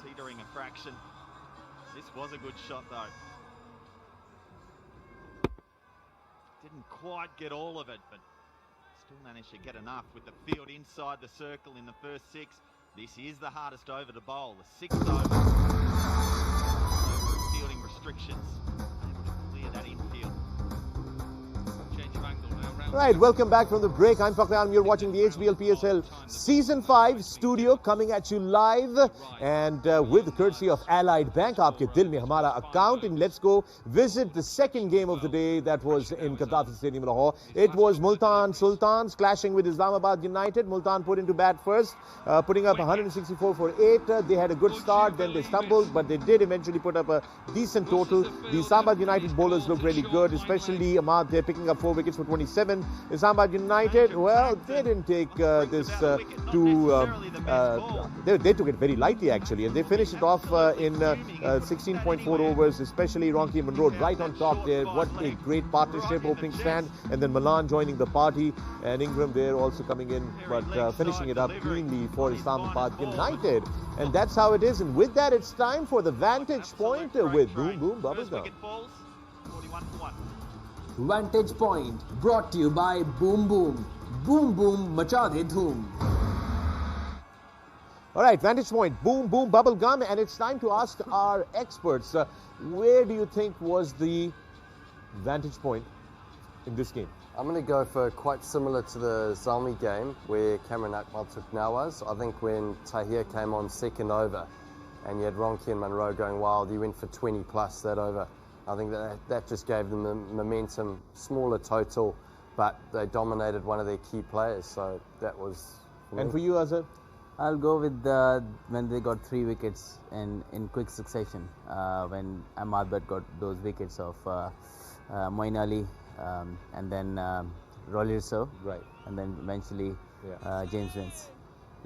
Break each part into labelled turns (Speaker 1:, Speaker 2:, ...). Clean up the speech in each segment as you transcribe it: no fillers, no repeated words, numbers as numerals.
Speaker 1: teetering a fraction. This was a good shot though. Didn't quite get all of it, but still managed to get enough with the field inside the circle in the first 6. This is the hardest over to bowl, the 6th over. Fielding restrictions, able to clear that infield. Change of angle now.
Speaker 2: Right, welcome back from the break. I'm Fakhr Alam. You're watching the HBL PSL Season 5 studio coming at you live and with courtesy of Allied Bank. Aapke Dil Mein Hamara account. And let's go visit the second game of the day that was in Gaddafi Stadium, Lahore. It was Multan Sultans clashing with Islamabad United. Multan put into bat first, putting up 164 for 8. They had a good start, then they stumbled, but they did eventually put up a decent total. The Islamabad United bowlers looked really good, especially Ahmad. They're picking up 4 wickets for 27. Islamabad United, well, they didn't take this they took it very lightly actually, and they finished it off in 16.4 overs, especially Ronki Monroe right on top there. What a great partnership, opening stand, and then Milan joining the party, and Ingram there also coming in, but finishing it up cleanly for Islamabad United. And that's how it is, and with that it's time for the Vantage Point with Boom Boom Bubblegum.
Speaker 3: Vantage Point brought to you by Boom Boom. Boom Boom Macha De Dhoom.
Speaker 2: All right, Vantage Point, Boom Boom Bubblegum, and it's time to ask our experts, where do you think was the Vantage Point in this game?
Speaker 4: I'm going to go for quite similar to the Zalmi game where Cameron Akmal took Nawaz. I think when Tahir came on second over and you had Ronki and Monroe going wild, he went for 20 plus that over. I think that just gave them the momentum, smaller total, but they dominated one of their key players, so that was...
Speaker 2: And for you, Azhar?
Speaker 5: I'll go with when they got 3 wickets in quick succession, when Ahmad got those wickets of Moeen Ali, and then Rollier,
Speaker 2: right,
Speaker 5: and then eventually James Vince.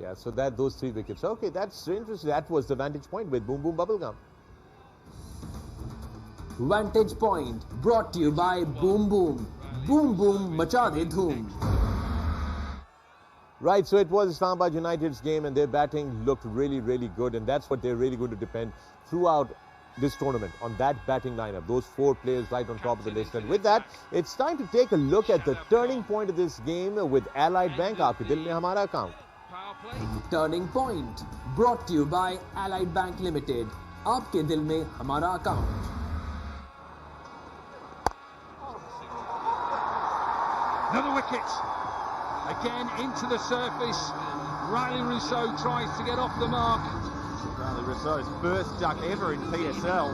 Speaker 2: Yeah, so those 3 wickets. Okay, that's interesting. That was the Vantage Point with Boom Boom Bubblegum.
Speaker 3: Vantage Point brought to you by Boom Boom. Boom Boom Macha De Dhoom.
Speaker 2: Right, so it was Islamabad United's game, and their batting looked really, really good, and that's what they're really going to depend throughout this tournament, on that batting lineup, those 4 players right on top of the list. And with that, it's time to take a look at the turning point of this game with Allied Bank. Aapke Dil Mein Hamara account.
Speaker 3: Turning Point brought to you by Allied Bank Limited. Aapke Dil Mein Hamara account.
Speaker 6: Another wicket. Again into the surface. Riley Rousseau tries to get off the mark.
Speaker 1: Riley Rousseau's first duck ever in PSL.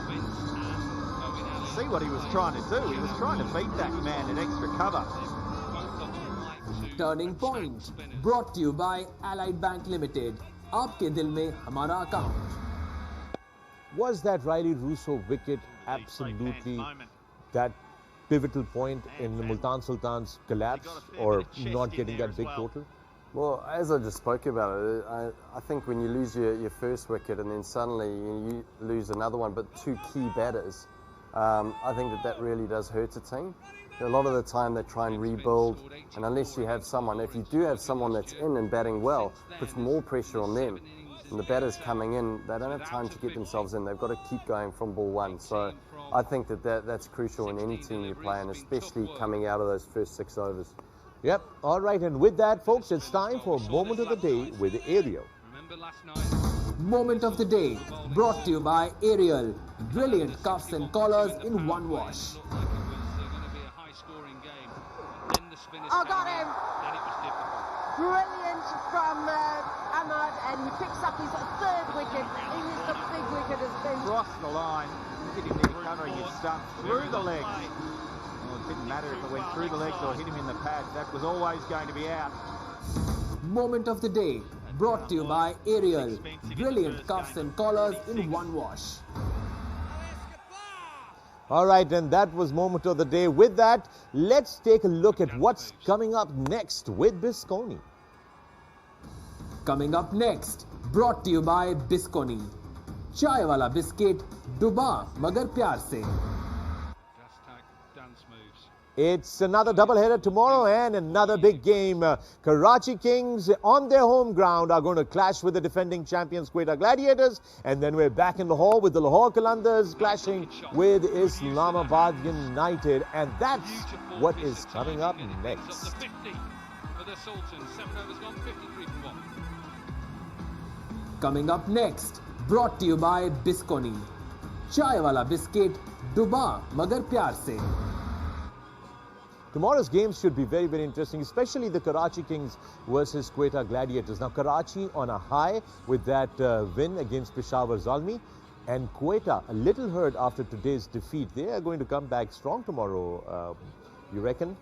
Speaker 1: See what he was trying to do. He was trying to beat that man at extra cover.
Speaker 3: Turning Point brought to you by Allied Bank Limited. Aapke Dil Mein Hamara account.
Speaker 2: Was that Riley Rousseau wicket absolutely that pivotal point in the Multan Sultan's collapse, or not getting that big total?
Speaker 4: Well, as I just spoke about it, I think when you lose your first wicket and then suddenly you lose another one, but 2 key batters, I think that really does hurt a team. A lot of the time they try and rebuild, and unless you have someone, if you do have someone that's in and batting well, puts more pressure on them. And the batters coming in, they don't have time to get themselves in. They've got to keep going from ball 1. So I think that's crucial in any team you play, and especially coming out of those first 6 overs.
Speaker 2: Yep. All right. And with that, folks, it's time for Moment of the Day with Ariel.
Speaker 3: Moment of the Day brought to you by Ariel. Brilliant cuffs and collars in one wash.
Speaker 7: Oh, got him! Brilliant from Ahmad, and he picks up his 3rd wicket. It is the big wicket has been...
Speaker 1: Cross the line, hit him there covering his stump through the legs. Well, it didn't matter if it went through the legs or hit him in the pads. That was always going to be out.
Speaker 3: Moment of the Day brought to you by Ariel. Brilliant cuffs and collars in one wash.
Speaker 2: All right, and that was Moment of the Day. With that, let's take a look at what's coming up next with Bisconi.
Speaker 3: Coming up next, brought to you by Bisconi. Chai wala biscuit, duba magar pyar se.
Speaker 2: It's another doubleheader tomorrow and another big game. Karachi Kings on their home ground are going to clash with the defending champions Quetta Gladiators, and then we're back in Lahore with the Lahore Qalandars clashing with Islamabad United, and that's what is coming up next.
Speaker 6: The 50 for the Sultans. 7 overs gone, 53 for 1.
Speaker 3: Coming up next, brought to you by Bisconi. Chai wala biscuit, duba magar pyar se.
Speaker 2: Tomorrow's games should be very, very interesting, especially the Karachi Kings versus Quetta Gladiators. Now, Karachi on a high with that win against Peshawar Zalmi, and Quetta a little hurt after today's defeat. They are going to come back strong tomorrow, you reckon?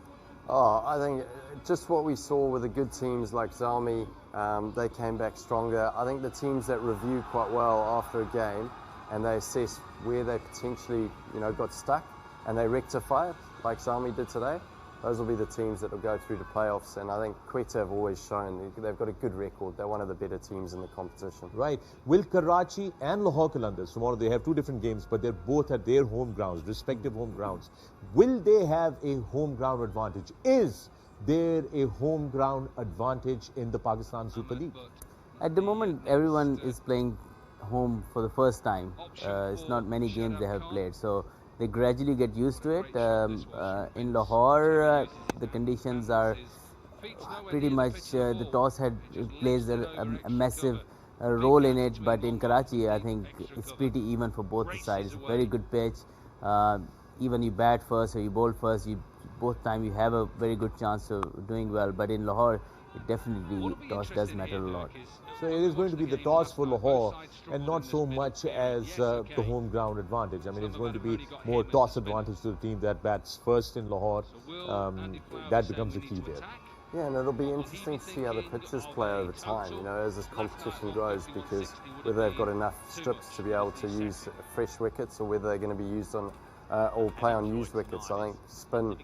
Speaker 4: Oh, I think just what we saw with the good teams like Zalmi, they came back stronger. I think the teams that review quite well after a game and they assess where they potentially, got stuck and they rectify it, like Zalmi did today, those will be the teams that will go through the playoffs. And I think Quetta have always shown they've got a good record. They're one of the better teams in the competition.
Speaker 2: Right. Will Karachi and Lahore Qalandars, tomorrow they have two different games, but they're both at their home grounds, respective home grounds. Will they have a home ground advantage? Is there a home ground advantage in the Pakistan Super League?
Speaker 5: At the moment, everyone is playing home for the first time. It's not many games they have played, so they gradually get used to it. In Lahore, the conditions are pretty much, the toss plays a massive role in it, but in Karachi, I think it's pretty even for both the sides. It's a very good pitch. Even you bat first or you bowl first, both time you have a very good chance of doing well. But in Lahore, it definitely, toss does matter a lot.
Speaker 2: So it is going to be the toss for Lahore and not so much as the home ground advantage. I mean, it's going to be more toss advantage to the team that bats first in Lahore. That becomes the key there.
Speaker 4: Yeah, and it'll be interesting to see how the pitches play over time, as this competition grows, because whether they've got enough strips to be able to use fresh wickets or whether they're going to be used on or play on used wickets. I think spin,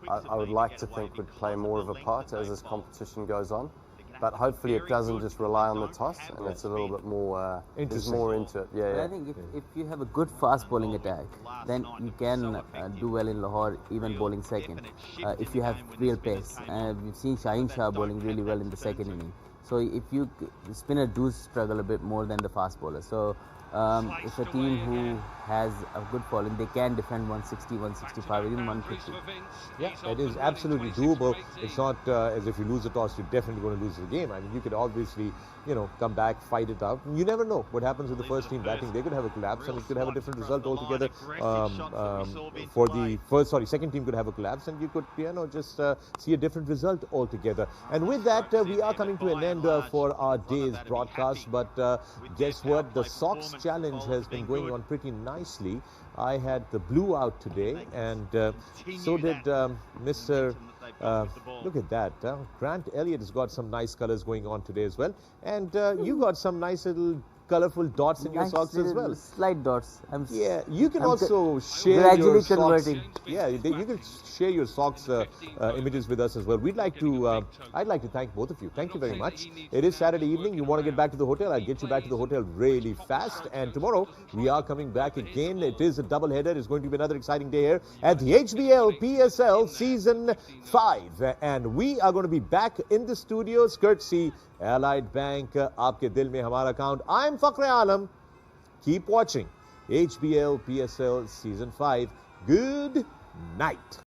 Speaker 4: I would like to think, would play more of a part as this competition goes on. But hopefully it doesn't just rely on the toss, and it's a little bit more, there's more into it. Yeah.
Speaker 5: I think if you have a good fast bowling attack, then you can do well in Lahore, even bowling second, if you have real pace. We've seen Shaheen Shah bowling really well in the second inning. So if the spinner do struggle a bit more than the fast bowler. So if a team who has a good bowling, they can defend 160, 165, even 150.
Speaker 2: Yeah, it is absolutely doable. It's not as if you lose the toss, you're definitely going to lose the game. I mean, you could obviously, come back, fight it out. You never know what happens with the first team batting. They could have a collapse and it could have a different result altogether. Second team could have a collapse and you could, just see a different result altogether. And with that, we are coming to an end for our day's broadcast. But guess what? The Socks Challenge has been going on pretty nicely. I had the blue out today, and so did Mr. Look at that. Grant Elliott has got some nice colors going on today as well. And you got some nice little colorful dots in your socks as well.
Speaker 5: Slight dots.
Speaker 2: You can also share your socks.
Speaker 5: Converting.
Speaker 2: Yeah, you can share your socks images with us as well. I'd like to thank both of you. Thank you very much. It is Saturday evening. You want to get back to the hotel? I'll get you back to the hotel really fast. And tomorrow we are coming back again. It is a double header. It's going to be another exciting day here at the HBL PSL Season 5. And we are going to be back in the studios courtesy Allied Bank, Aapke Dil Mein Hamara Account. I'm Fakhre Alam. Keep watching HBL PSL Season 5. Good night.